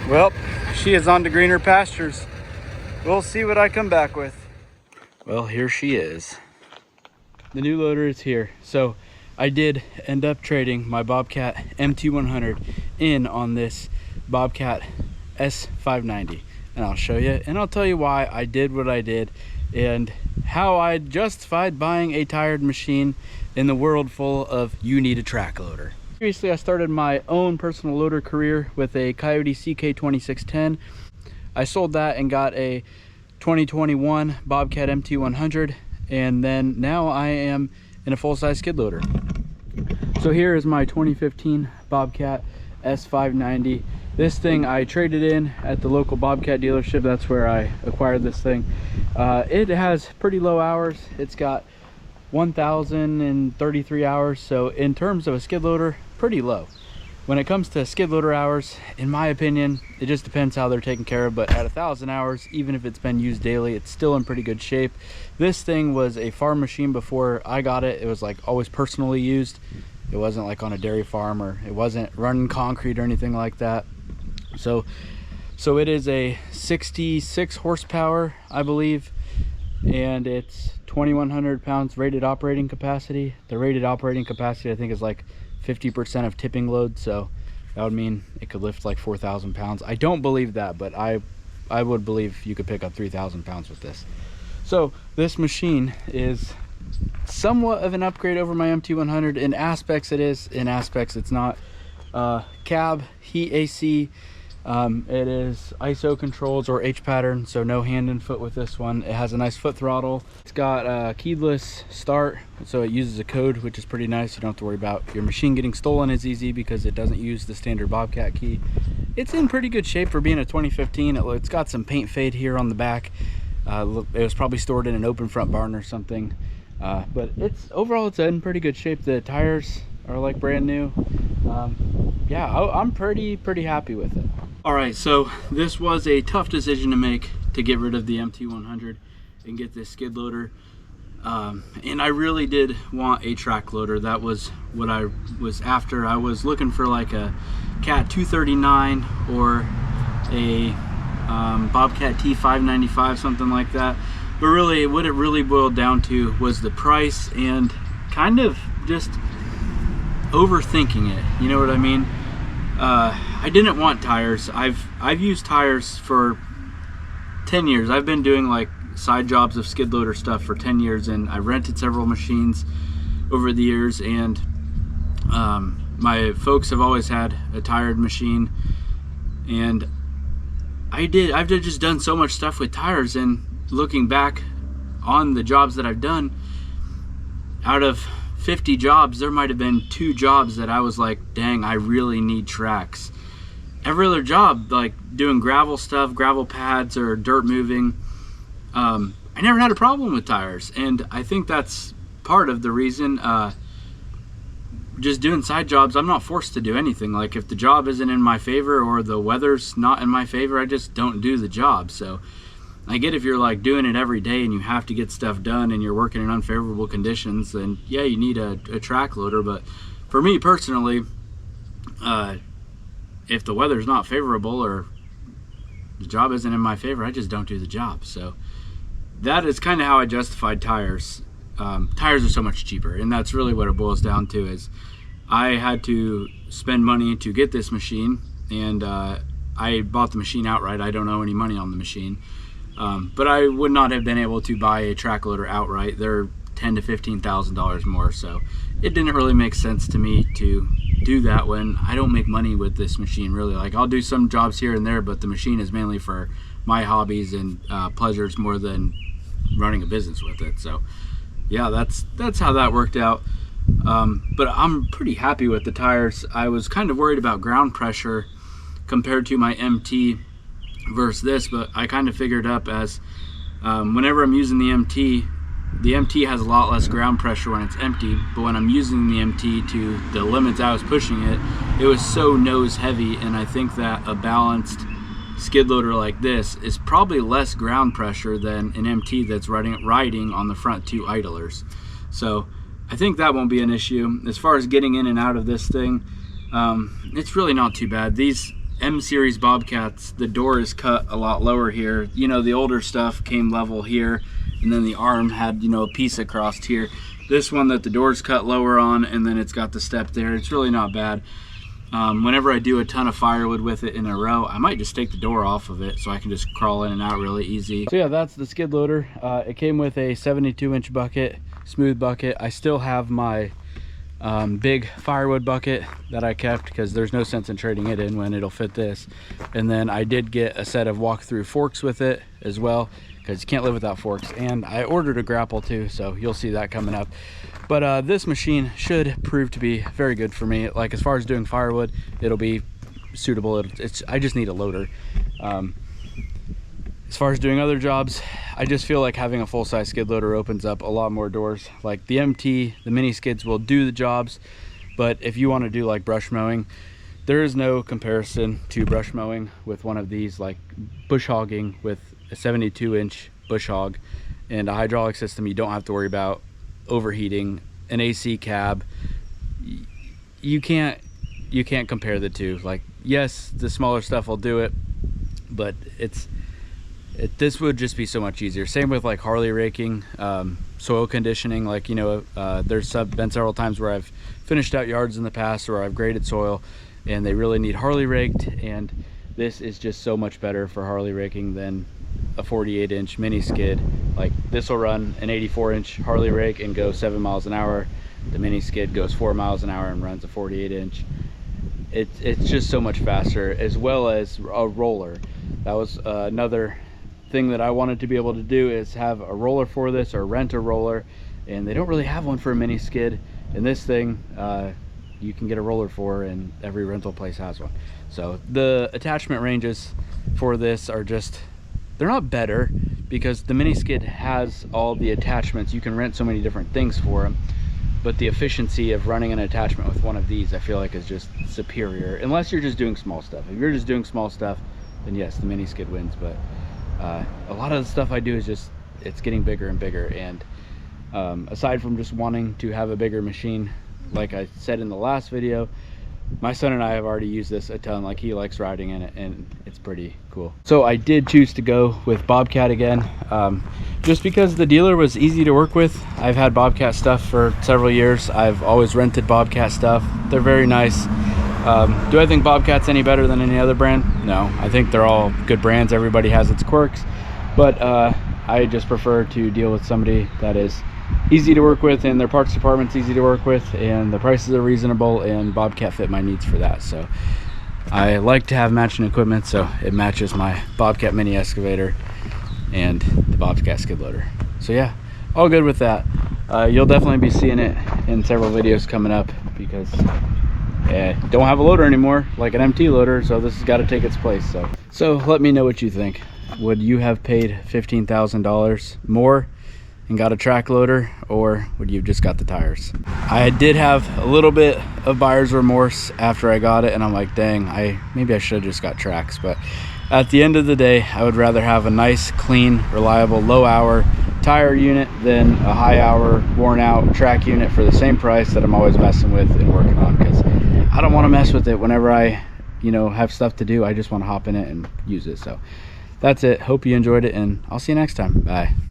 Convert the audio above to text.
Well, she is on to greener pastures. We'll see what I come back with. Well, here she is. The new loader is here. So I did end up trading my Bobcat MT100 in on this Bobcat S590. And I'll show you, and I'll tell you why I did what I did and how I justified buying a tired machine in the world full of you need a track loader. Previously, I started my own personal loader career with a Coyote CK2610. I sold that and got a 2021 Bobcat MT100, and then now I am in a full-size skid loader. So here is my 2015 Bobcat S590. This thing I traded in at the local Bobcat dealership. That's where I acquired this thing. It has pretty low hours. It's got 1,033 hours, so in terms of a skid loader, pretty low. When it comes to skid loader hours, in my opinion, it just depends how they're taken care of, but at 1,000 hours, even if it's been used daily, it's still in pretty good shape. This thing was a farm machine before I got it. It was like always personally used. It wasn't like on a dairy farm, or it wasn't running concrete or anything like that. So it is a 66 horsepower, I believe, and it's 2,100 pounds rated operating capacity. The rated operating capacity, I think, is like 50% of tipping load, so that would mean it could lift like 4,000 pounds. I don't believe that, but I would believe you could pick up 3,000 pounds with this. So this machine is somewhat of an upgrade over my MT100. In aspects it is, in aspects it's not. Cab, heat AC, it is ISO controls or H pattern, so no hand and foot with this one. It has a nice foot throttle. It's got keyless start, so it uses a code, which is pretty nice. You don't have to worry about your machine getting stolen as easy because it doesn't use the standard Bobcat key. It's in pretty good shape for being a 2015. It's got some paint fade here on the back. It was probably stored in an open front barn or something, but overall it's in pretty good shape. The tires are like brand new. Yeah, I'm pretty happy with it. All right, so this was a tough decision to make, to get rid of the MT100 and get this skid loader. And I really did want a track loader. That was what I was after. I was looking for like a Cat 239 or a Bobcat T595, something like that. But really, what it really boiled down to was the price and kind of just overthinking it. You know what I mean? I didn't want tires. I've used tires for 10 years. I've been doing like side jobs of skid loader stuff for 10 years, and I rented several machines over the years, and my folks have always had a tired machine, and I've just done so much stuff with tires, and looking back on the jobs that I've done, out of 50 jobs, there might have been 2 jobs that I was like, dang, I really need tracks. Every other job, like doing gravel stuff, gravel pads or dirt moving, I never had a problem with tires. And I think that's part of the reason. Just doing side jobs, I'm not forced to do anything. Like if the job isn't in my favor or the weather's not in my favor, I just don't do the job. So I get if you're like doing it every day and you have to get stuff done and you're working in unfavorable conditions, then yeah, you need a track loader. But for me personally, if the weather's not favorable or the job isn't in my favor, I just don't do the job. So that is kind of how I justified tires. Tires are so much cheaper, and that's really what it boils down to. Is I had to spend money to get this machine, and I bought the machine outright. I don't owe any money on the machine. But I would not have been able to buy a track loader outright. They're $10,000 to $15,000 more, so it didn't really make sense to me to do that when I don't make money with this machine, really. Like I'll do some jobs here and there, but the machine is mainly for my hobbies and pleasures more than running a business with it. So yeah, that's how that worked out. But I'm pretty happy with the tires. I was kind of worried about ground pressure compared to my MT versus this, but I kind of figured up as whenever I'm using the MT has a lot less ground pressure when it's empty, but when I'm using the MT to the limits I was pushing it, it was so nose heavy, and I think that a balanced skid loader like this is probably less ground pressure than an MT that's riding on the front 2 idlers. So I think that won't be an issue. As far as getting in and out of this thing, it's really not too bad. These M series Bobcats, the door is cut a lot lower here. You know, the older stuff came level here, and then the arm had, you know, a piece across here. This one that the door's cut lower on, and then it's got the step there. It's really not bad. Whenever I do a ton of firewood with it in a row, I might just take the door off of it so I can just crawl in and out really easy. So yeah, that's the skid loader. It came with a 72-inch bucket, smooth bucket. I still have my big firewood bucket that I kept because there's no sense in trading it in when it'll fit this. And then I did get a set of walk-through forks with it as well, because you can't live without forks. And I ordered a grapple too, so you'll see that coming up. But this machine should prove to be very good for me. Like, as far as doing firewood, it'll be suitable. I just need a loader. As far as doing other jobs, I just feel like having a full-size skid loader opens up a lot more doors. Like the MT, the mini skids will do the jobs, but if you want to do like brush mowing, there is no comparison to brush mowing with one of these, like bush hogging with a 72-inch bush hog and a hydraulic system. You don't have to worry about overheating, an AC cab. You can't compare the two. Like, yes, the smaller stuff will do it, but this would just be so much easier. Same with like Harley raking, soil conditioning. Like, you know, there's been several times where I've finished out yards in the past or I've graded soil and they really need Harley raked, and this is just so much better for Harley raking than a 48-inch mini skid. Like, this will run an 84-inch Harley rake and go 7 miles an hour. The mini skid goes 4 miles an hour and runs a 48-inch. It's just so much faster, as well as a roller. That was another thing that I wanted to be able to do, is have a roller for this, or rent a roller, and they don't really have one for a mini skid. And this thing you can get a roller for, and every rental place has one. So the attachment ranges for this are just, they're not better, because the mini skid has all the attachments. You can rent so many different things for them, but the efficiency of running an attachment with one of these, I feel like, is just superior, unless you're just doing small stuff. If you're just doing small stuff, then yes, the mini skid wins. But a lot of the stuff I do is just, it's getting bigger and bigger. And aside from just wanting to have a bigger machine, like I said in the last video, my son and I have already used this a ton. Like, he likes riding in it, and it's pretty cool. So I did choose to go with Bobcat again, just because the dealer was easy to work with. I've had Bobcat stuff for several years. I've always rented Bobcat stuff. They're very nice. Do I think Bobcat's any better than any other brand? No, I think they're all good brands. Everybody has its quirks, but I just prefer to deal with somebody that is easy to work with, and their parts department's easy to work with, and the prices are reasonable, and Bobcat fit my needs for that. So I like to have matching equipment, so it matches my Bobcat mini excavator and the Bobcat skid loader. So yeah, all good with that. You'll definitely be seeing it in several videos coming up, because don't have a loader anymore, like an MT loader, so this has got to take its place. So let me know what you think. Would you have paid $15,000 more and got a track loader, or would you have just got the tires? I did have a little bit of buyer's remorse after I got it, and I'm like, dang, maybe I should have just got tracks. But at the end of the day, I would rather have a nice, clean, reliable, low hour tire unit than a high hour, worn out track unit for the same price that I'm always messing with and working on, because I don't want to mess with it whenever I, you know, have stuff to do. I just want to hop in it and use it. So that's it. Hope you enjoyed it, and I'll see you next time. Bye.